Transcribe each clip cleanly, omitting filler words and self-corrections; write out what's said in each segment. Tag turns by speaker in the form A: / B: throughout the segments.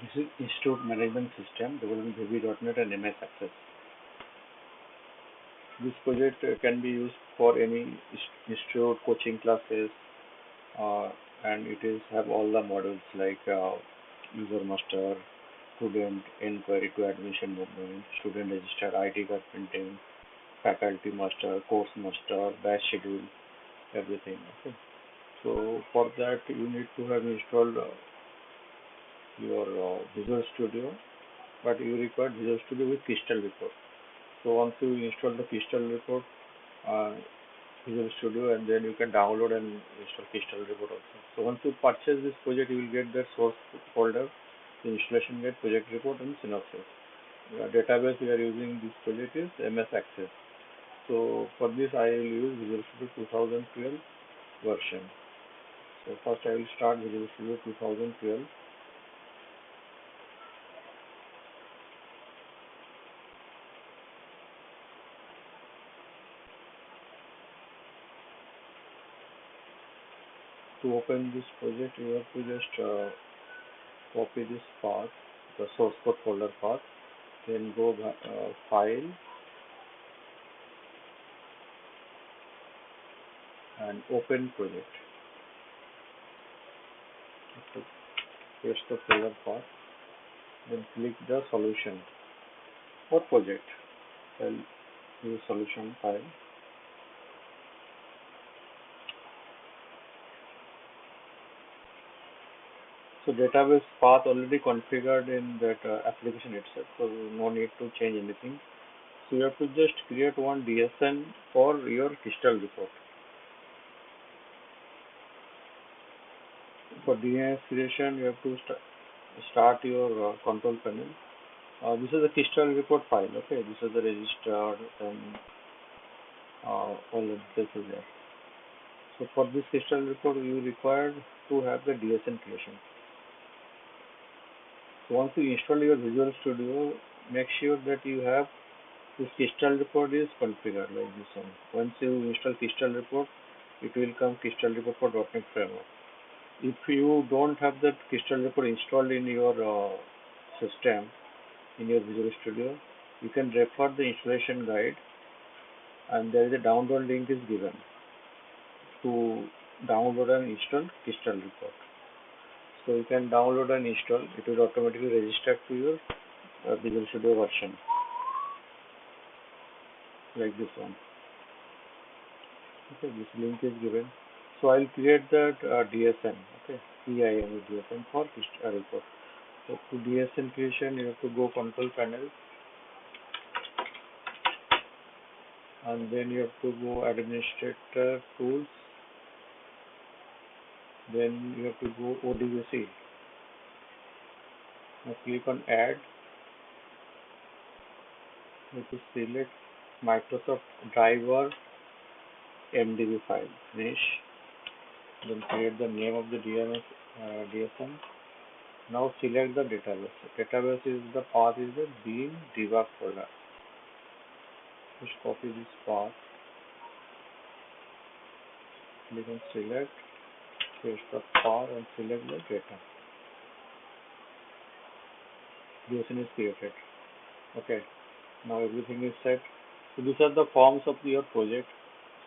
A: This is Institute Management System developing VB.NET and MS Access. This project can be used for any institute, coaching classes, uh, and it is have all the modules like user master, student inquiry to admission movement, student register, ID card printing, faculty master, course master, batch schedule, everything. Okay. So for that you need to have installed your Visual Studio, but you require Visual Studio with Crystal Report. So once you install the Crystal Report, uh, Visual Studio, and then you can download and install Crystal Report also. So once you purchase this project, you will get the source folder, the installation guide, project report, and synopsis. The database we are using this project is MS Access. So for this, I will use Visual Studio 2012 version. So first, I will start Visual Studio 2012. To open this project, you have to just copy this path, the source code folder path, then go file and open project. After paste the folder path, then click the solution or project. I'll use solution file. So database path already configured in that application itself, so no need to change anything. So you have to just create one DSN for your Crystal report. For DNS creation, you have to start your control panel. This is the Crystal report file. Okay, this is the registered and all of this is there. So for this Crystal report, you require to have the DSN creation. So once you install your Visual Studio, make sure that you have this Crystal report is configured like this one. Once you install Crystal report, it will come Crystal report for .NET Framework. If you don't have that Crystal report installed in your system, in your Visual Studio, you can refer the installation guide, and there is a download link is given to download and install Crystal report. So you can download and install. It will automatically register to your Visual Studio version like this one. Okay, this link is given. So I'll create that DSN. Okay, PIM DSN for Crystal report. So to DSN creation, you have to go control panel, and then you have to go administrator tools. Then you have to go ODBC. Now click on add. You have to select Microsoft driver MDB file. Finish. Then create the name of the DSN. Now select the database. Database is the path is the Beam debug folder. Just copy this path. Click on select. Paste the path and select the data. DSN is created. Okay. Now everything is set. So these are the forms of your project.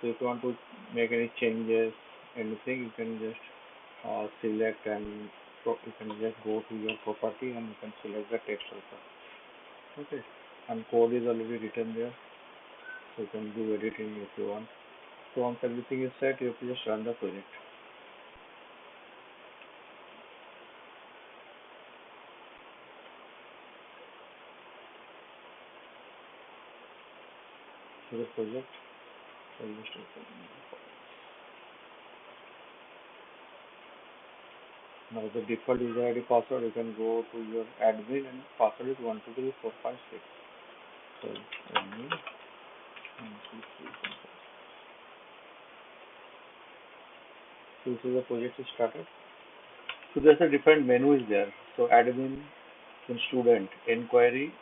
A: So if you want to make any changes, anything, you can just select, and you can just go to your property and you can select the text also. Okay. And code is already written there. So you can do editing if you want. So once everything is set, you have to just run the project. So the project. So I'll just open. Now the default user ID password, you can go to your admin and password is 123456. So admin 12345. So this is the project is started. So there's a different menu is there. So admin, then student, inquiry.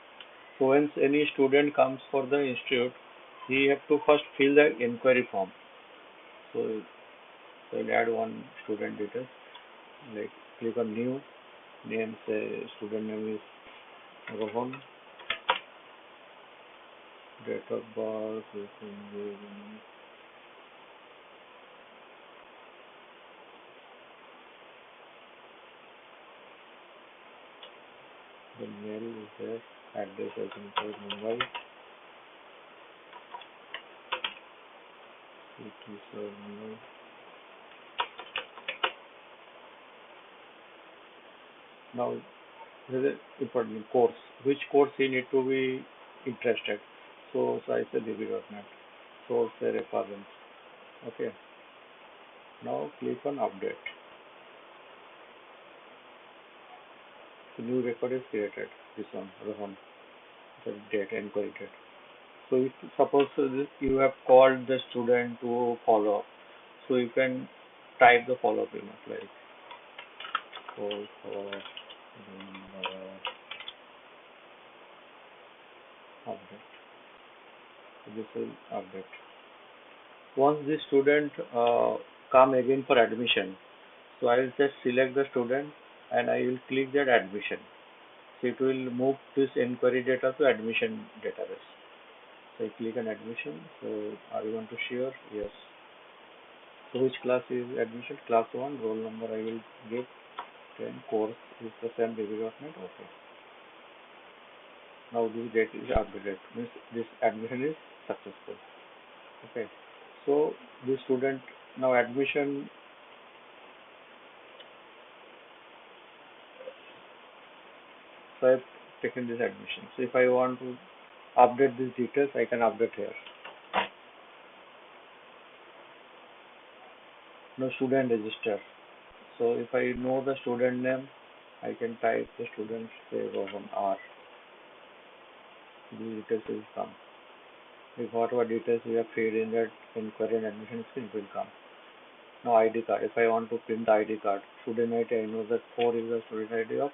A: So once any student comes for the institute, he have to first fill the inquiry form. So I'll add one student details. Like click on new, Name, say student name is Rohan. Date of birth, the mail is there. Address as inside Mumbai. City, sir, Mumbai. Now, this is important course. Which course he need to be interested? So I said DB.NET. Source say reference. Okay. Now click on update. The new record is created. This one, Rohan. The date, inquiry date. So if suppose you have called the student to follow up, so you can type the follow up email like call for update. So this will update. Once the student come again for admission, so I will just select the student and I will click that admission. So it will move this inquiry data to admission database. So I click on admission. So are you want to share? Yes. So which class is admission? Class 1, roll number I will give, then course is the same DB.NET. Okay. Now this date is updated. Means this admission is successful. Okay. So this student now admission. So I've taken this admission. So if I want to update these details, I can update here. Now student register. So if I know the student name, I can type the student say Rohan R. These details will come. If whatever details we have filled in that inquiry and admission screen will come. Now ID card. If I want to print the ID card, student ID, I know that 4 is the student ID of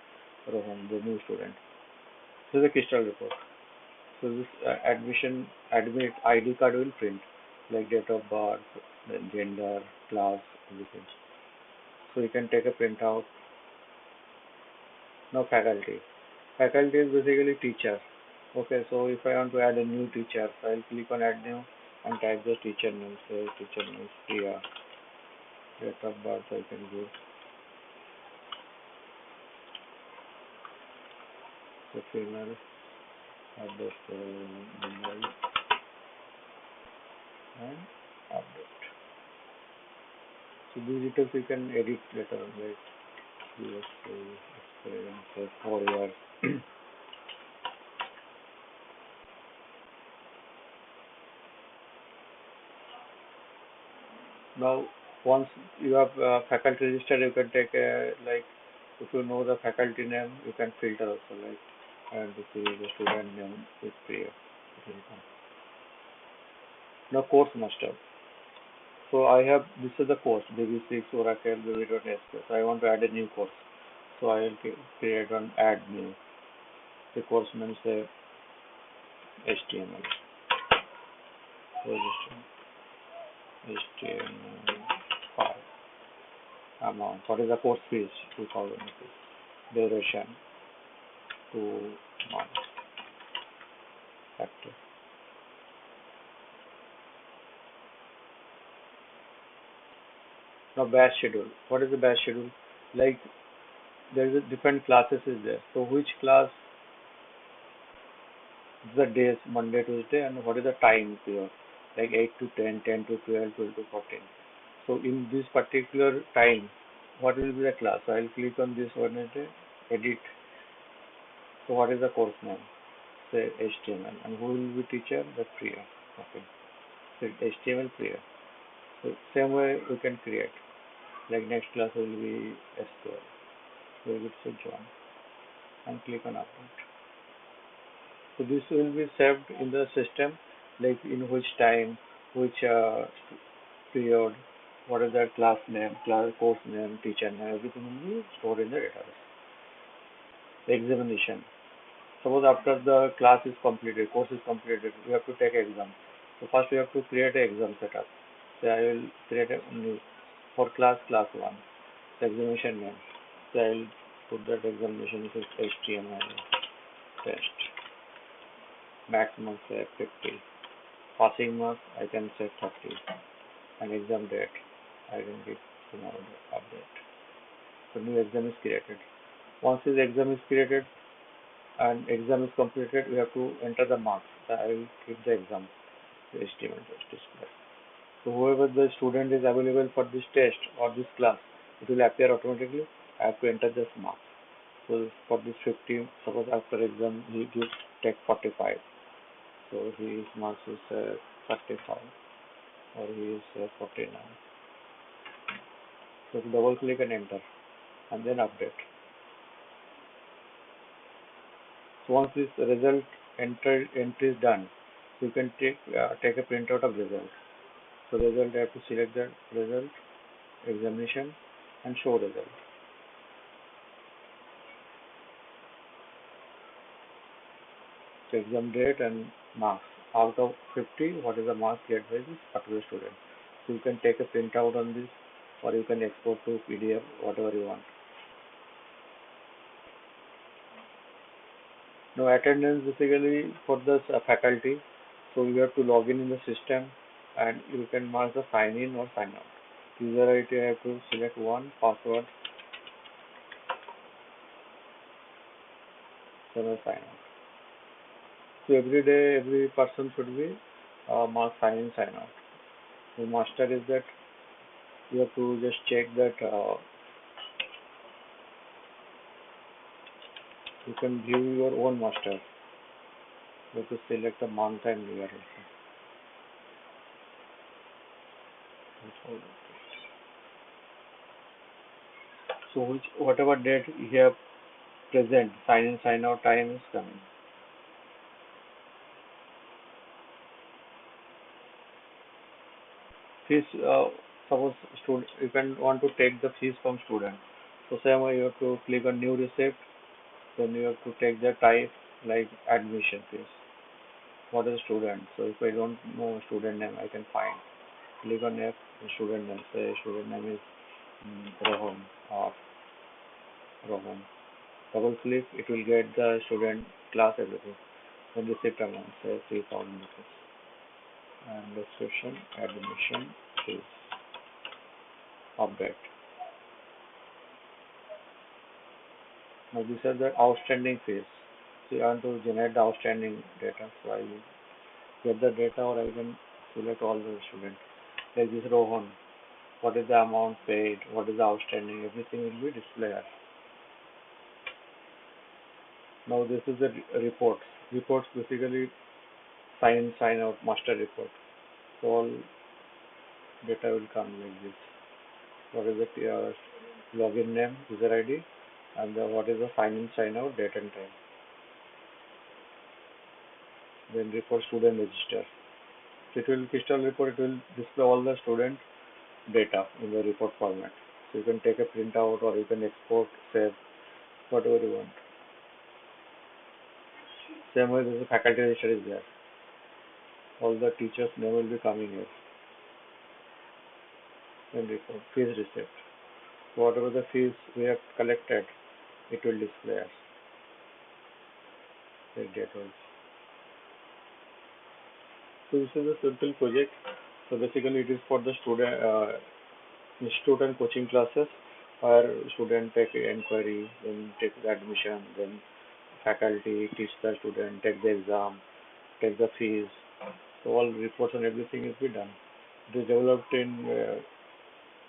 A: Rohan, the new student. This is a crystal report. So this admit ID card will print like date of birth, then gender, class, everything. So you can take a printout. Now faculty. Faculty is basically teacher. Okay, so if I want to add a new teacher, so I'll click on add new and type the teacher name. Say teacher name is Priya. Date of birth I can give. So female. Address Mumbai and update. So these details you can edit later on, like USA experience for 4 years. Now, once you have faculty register, you can take a like if you know the faculty name, you can filter also like and this is the student name is Priya. It will come. Now course master. So I have this is the course BB6 Oracle BB.SQL. So I want to add a new course. So I will create an add new. The course name say HTML. Register HTML5. Amount. What is the course fees? 2000 rupees. Duration 2 months. Active. Now batch schedule. What is the batch schedule? Like there is a different classes is there. So which class is the days Monday, Tuesday, and what is the time here? Like 8 to 10, 10 to 12, 12 to 14. So in this particular time, what will be the class? So I'll click on this one and edit. So what is the course name? Say HTML. And who will be teacher? The Priya. Okay. So HTML Priya. So same way we can create. Like next class will be SQL. So we will say join and click on upload. So this will be saved in the system, like in which time, which period, what is the class name, class course name, teacher name, everything will be stored in the database. The examination. Suppose after the class is completed, course is completed, we have to take exam. So first we have to create an exam setup. So I will create a new for class 1. The examination name. So I will put that examination is HTML test. Max marks say 50. Passing marks I can set 30. And exam date I can give tomorrow update. So new exam is created. Once this exam is created and exam is completed, we have to enter the marks. I will give the exam, the HTML test display. So whoever the student is available for this test or this class, it will appear automatically. I have to enter this marks. So for this 50, suppose after exam he gives take 45. So his marks is 35 or he is 49. So double click and enter and then update. So once this result entry is done, you can take a printout of result. So result I have to select the result, examination and show result. So exam date and marks. Out of 50, what is the marks get by this particular student? So you can take a printout on this or you can export to PDF, whatever you want. Now attendance basically for the faculty. So you have to log in the system and you can mark the sign in or sign out. User ID I have to select one, password, then I sign out. So every day every person should be mark sign in, sign out. The master is that you have to just check that you can view your own master. You have to select the month and year also. So whatever date you have present, sign in, sign out time is coming. Fees, suppose student, you can want to take the fees from student. So same way you have to click on new receipt, then you have to take the type like admission fees. What is student? So if I don't know student name, I can find. Click on F, student name. Say student name is Rohan or Rohan. Double click, it will get the student class everything. Then receipt amount, say 3,000 rupees. And description, admission fees, update. Now these are the outstanding fees. So I want to generate the outstanding data. So I will get the data or I can select all the students. Like this Rohan, what is the amount paid, what is the outstanding, everything will be displayed here. Now this is the reports. Reports basically sign out master report. So all data will come like this. What is the login name, user ID, and what is the sign out date and time. Then report student register. So it will crystal report. It will display all the student data in the report format. So you can take a printout or you can export, save, whatever you want. Same way, the faculty register is there. All the teachers' name will be coming here. Then report fees receipt. So whatever the fees we have collected, it will display as the date was. So this is a simple project. So basically, it is for the student, institute and coaching classes, where student take inquiry, then take the admission, then faculty teach the student, take the exam, take the fees. So all reports and everything is be done. It is developed in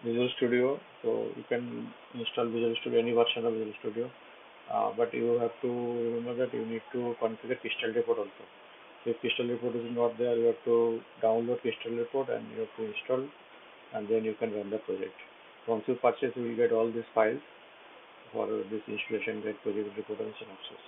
A: Visual Studio, so you can install Visual Studio, any version of Visual Studio. But you have to remember that you need to configure Crystal Report also. So if Crystal Report is not there, you have to download Crystal Report and you have to install, and then you can run the project. Once you purchase, you will get all these files for this installation guide, project report, and synopsis.